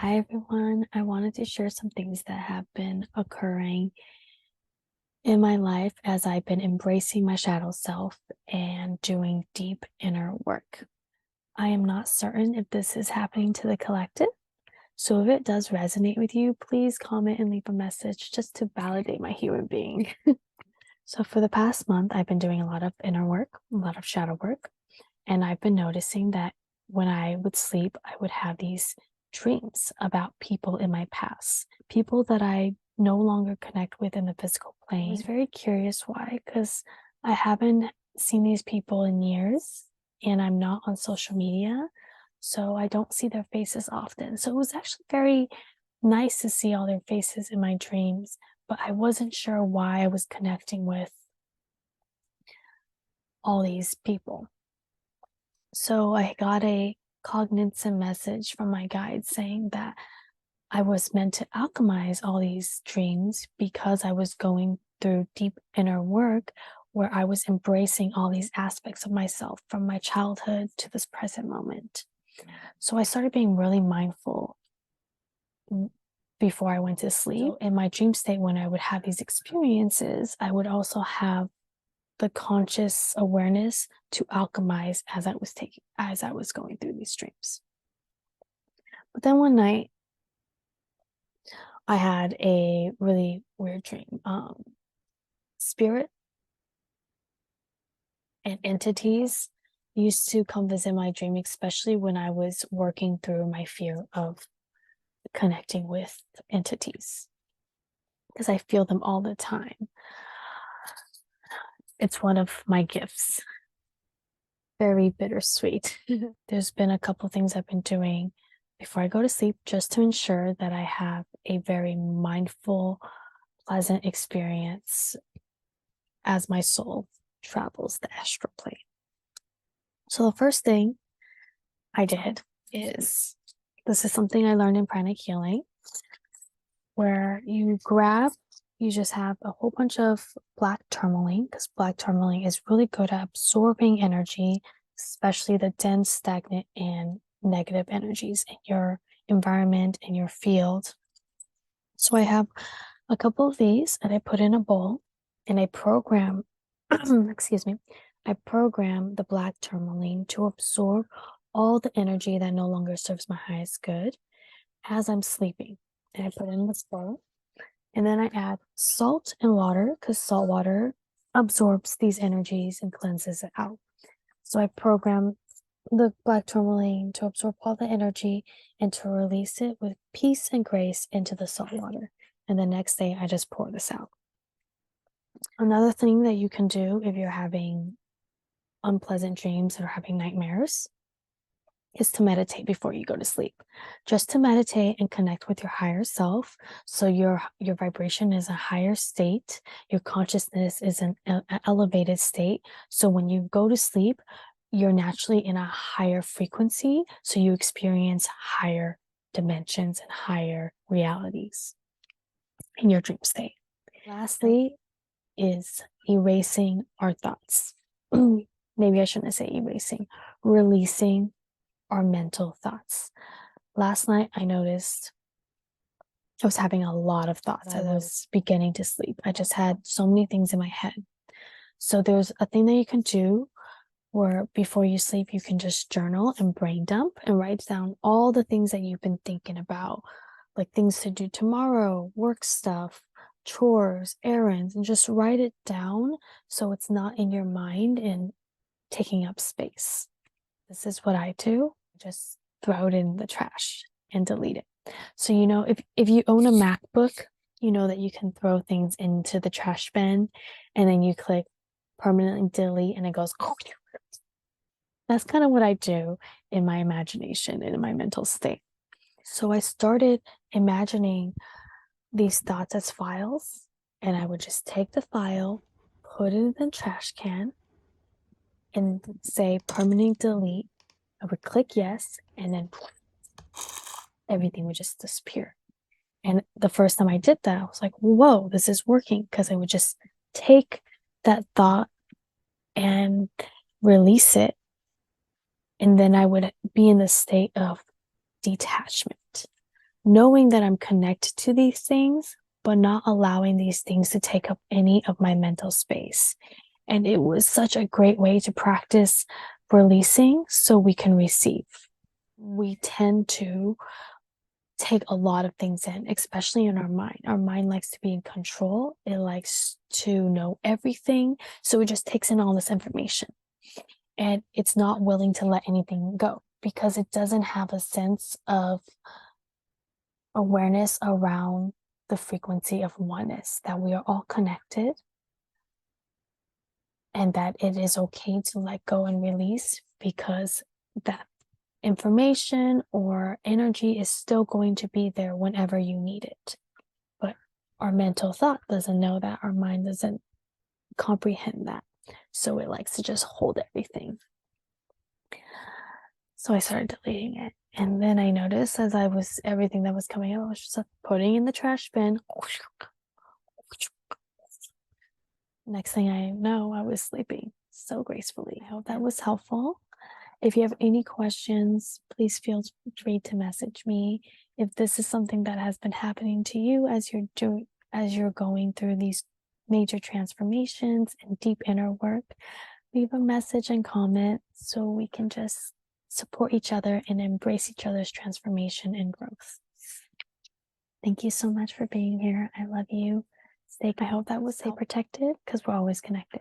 Hi everyone. I wanted to share some things that have been occurring in my life as I've been embracing my shadow self and doing deep inner work. I am not certain if this is happening to the collective. So if it does resonate with you, please comment and leave a message just to validate my human being. So for the past month, I've been doing a lot of inner work, a lot of shadow work, and I've been noticing that when I would sleep, I would have these dreams about people in my past, people that I no longer connect with in the physical plane. I was very curious why, because I haven't seen these people in years and I'm not on social media, so I don't see their faces often. So it was actually very nice to see all their faces in my dreams, but I wasn't sure why I was connecting with all these people. So I got a cognizant message from my guide saying that I was meant to alchemize all these dreams because I was going through deep inner work where I was embracing all these aspects of myself from my childhood to this present moment. So I started being really mindful before I went to sleep. So in my dream state, when I would have these experiences, I would also have the conscious awareness to alchemize as I was going through these dreams. But then one night I had a really weird dream. Spirit and entities used to come visit my dream, especially when I was working through my fear of connecting with entities, because I feel them all the time. It's one of my gifts. Very bittersweet. There's been a couple things I've been doing before I go to sleep just to ensure that I have a very mindful, pleasant experience as my soul travels the astral plane. So the first thing I did is, this is something I learned in pranic healing, where you just have a whole bunch of black tourmaline, because black tourmaline is really good at absorbing energy, especially the dense, stagnant, and negative energies in your environment, in your field. So I have a couple of these and I put in a bowl and I program, excuse me, I program the black tourmaline to absorb all the energy that no longer serves my highest good as I'm sleeping. And I put in this bowl. And then I add salt and water, because salt water absorbs these energies and cleanses it out. So I program the black tourmaline to absorb all the energy and to release it with peace and grace into the salt water. And the next day, I just pour this out. Another thing that you can do if you're having unpleasant dreams or having nightmares is to meditate before you go to sleep. Just to meditate and connect with your higher self. So your vibration is a higher state. Your consciousness is an elevated state. So when you go to sleep, you're naturally in a higher frequency. So you experience higher dimensions and higher realities in your dream state. Lastly is erasing our thoughts. Maybe I shouldn't say erasing, releasing our mental thoughts. Last night, I noticed I was having a lot of thoughts as I was beginning to sleep. I just had so many things in my head. So there's a thing that you can do where before you sleep, you can just journal and brain dump and write down all the things that you've been thinking about, like things to do tomorrow, work stuff, chores, errands, and just write it down so it's not in your mind and taking up space. This is what I do. Just throw it in the trash and delete it. So, if you own a MacBook, you know that you can throw things into the trash bin and then you click permanently delete and it goes. That's kind of what I do in my imagination and in my mental state. So I started imagining these thoughts as files, and I would just take the file, put it in the trash can, and say permanent delete. I would click yes, and then everything would just disappear. And the first time I did that, I was like, whoa, this is working, because I would just take that thought and release it. And then I would be in the state of detachment. knowing that I'm connected to these things, but not allowing these things to take up any of my mental space. And it was such a great way to practice releasing so we can receive. We tend to take a lot of things in, especially in our mind. Our mind likes to be in control. It likes to know everything. So it just takes in all this information. And it's not willing to let anything go because it doesn't have a sense of awareness around the frequency of oneness, that we are all connected and that it is okay to let go and release because that information or energy is still going to be there whenever you need it. But our mental thought doesn't know that, our mind doesn't comprehend that. So it likes to just hold everything. So I started deleting it. And then I noticed as everything that was coming out, I was just putting in the trash bin. Next thing I know, I was sleeping so gracefully. I hope that was helpful. If you have any questions, please feel free to message me. If this is something that has been happening to you as you're going through these major transformations and deep inner work, leave a message and comment so we can just support each other and embrace each other's transformation and growth. Thank you so much for being here. I love you. I hope that was stay protected because we're always connected.